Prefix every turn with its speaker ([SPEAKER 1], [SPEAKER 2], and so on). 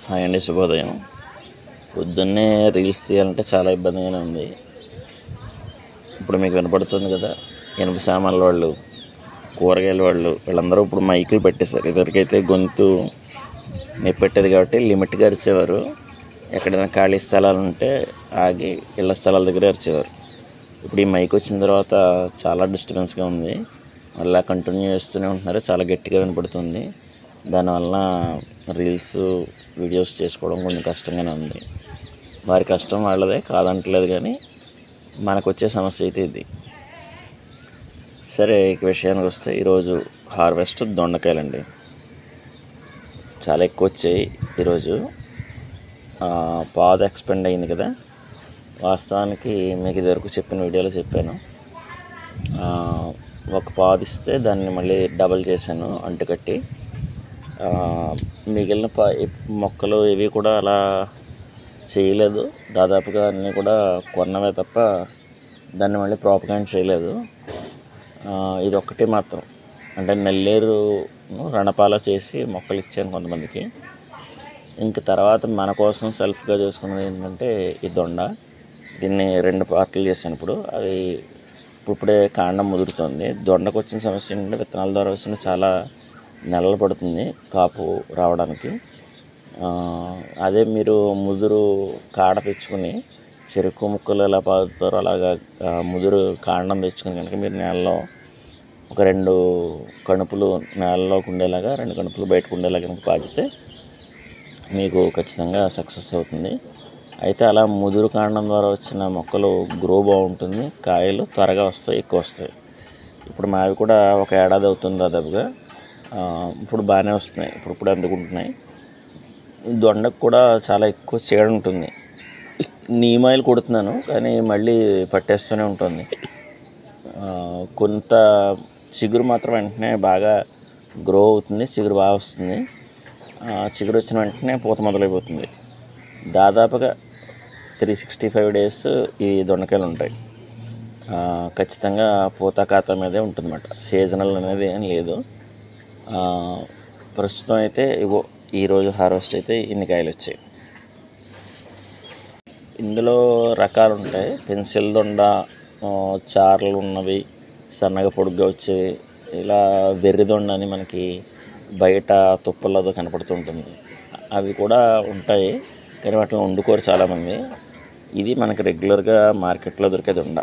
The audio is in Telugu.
[SPEAKER 1] హాయ్ అండి, శుభోదయం. పొద్దున్నే రీల్స్ తీయాలంటే చాలా ఇబ్బందిగానే ఉంది. ఇప్పుడు మీకు వినపడుతుంది కదా, ఇనుప సామాన్ల వాళ్ళు, కూరగాయల వాళ్ళు, వీళ్ళందరూ ఇప్పుడు మైకులు పెట్టేశారు. ఇదివరకైతే గొంతు నొప్పెట్టేది కాబట్టి లిమిట్గా అరిచేవారు. ఎక్కడైనా ఖాళీ స్థలాలు ఉంటే ఆగి ఇళ్ల స్థలాల దగ్గర అరిచేవారు. ఇప్పుడు ఈ మైక్ వచ్చిన తర్వాత చాలా డిస్టర్బెన్స్గా ఉంది. మళ్ళీ కంటిన్యూ చేస్తూనే ఉంటున్నారు, చాలా గట్టిగా వినపడుతుంది. దానివల్ల రీల్స్ వీడియోస్ చేసుకోవడం కొంచెం కష్టంగానే ఉంది. వారి కష్టం వాళ్ళదే, కాదంటలేదు. కానీ మనకు వచ్చే సమస్య అయితే ఇది. సరే, ఈ విషయానికి వస్తే ఈరోజు హార్వెస్ట్ దొండకాయలండి. చాలా ఎక్కువ వచ్చాయి ఈరోజు. పాదు ఎక్స్పెండ్ అయింది కదా. వాస్తవానికి మీకు ఇదివరకు చెప్పిన వీడియోలో చెప్పాను, ఒక పాదు ఇస్తే దాన్ని మళ్ళీ డబల్ చేశాను అంటుకట్టి. మిగిలిన మొక్కలు ఇవి కూడా అలా చేయలేదు. దాదాపుగా అన్నీ కూడా కొన్నవే తప్ప దాన్ని మళ్ళీ ప్రాపగేట్ చేయలేదు. ఇది ఒక్కటి మాత్రం, అంటే నెల్లేరు రణపాల చేసి మొక్కలు ఇచ్చాను కొంతమందికి. ఇంక తర్వాత మన కోసం సెల్ఫ్గా చేసుకున్నది ఏంటంటే ఈ దొండ. దీన్ని 2 పార్ట్లు చేశాను. ఇప్పుడు అది ఇప్పుడే కాండం ముదురుతుంది. దొండకు వచ్చిన సమస్య ఏంటంటే విత్తనాల ద్వారా వచ్చిన చాలా నెలలు పడుతుంది కాపు రావడానికి. అదే మీరు ముదురు కాడ తెచ్చుకుని చెరుకు ముక్కలు ఎలా పాదుతారో అలాగా ముదురు కాండం తెచ్చుకుని కనుక మీరు నేలలో ఒక 2 కణుపులు నేలలోకి ఉండేలాగా, 2 కణుపులు బయటకు ఉండేలాగా కనుక పాదితే మీకు ఖచ్చితంగా సక్సెస్ అవుతుంది. అయితే అలా ముదురు కాండం ద్వారా వచ్చిన మొక్కలు గ్రో బాగుంటుంది, కాయలు త్వరగా వస్తాయి, ఎక్కువ వస్తాయి. ఇప్పుడు మావి కూడా 1 ఏడాది అవుతుంది దాదాపుగా. ఇప్పుడు బాగానే వస్తున్నాయి, ఇప్పుడు అందుకుంటున్నాయి. దొండకు కూడా చాలా ఎక్కువ చీడ ఉంటుంది. నీమ్ ఆయిల్ కొడుతున్నాను కానీ మళ్ళీ పట్టేస్తూనే ఉంటుంది. కొంత చిగురు మాత్రం వెంటనే బాగా గ్రో అవుతుంది, చిగురు బాగా వస్తుంది. చిగురు వచ్చిన వెంటనే పూత మొదలైపోతుంది. దాదాపుగా 365 days ఈ దొండకాయలు ఉంటాయి. ఖచ్చితంగా పూత ఖాతా మీదే ఉంటుందన్నమాట. సీజనల్ అనేది ఏం లేదు. ప్రస్తుతం అయితే ఈరోజు హార్వెస్ట్ అయితే ఇన్ని కాయలు వచ్చాయి. ఇందులో రకాలు ఉంటాయి. పెన్సిల్ దొండ, చార్లు ఉన్నవి, సన్నగా పొడుగ్గా వచ్చేవి, ఇలా వెర్రి దొండ అని మనకి బయట తుప్పల్లో కనపడుతుంటుంది. అవి కూడా ఉంటాయి, కానీ వాటిని వండుకోరు చాలామంది. ఇది మనకి రెగ్యులర్గా మార్కెట్లో దొరికే దొండ.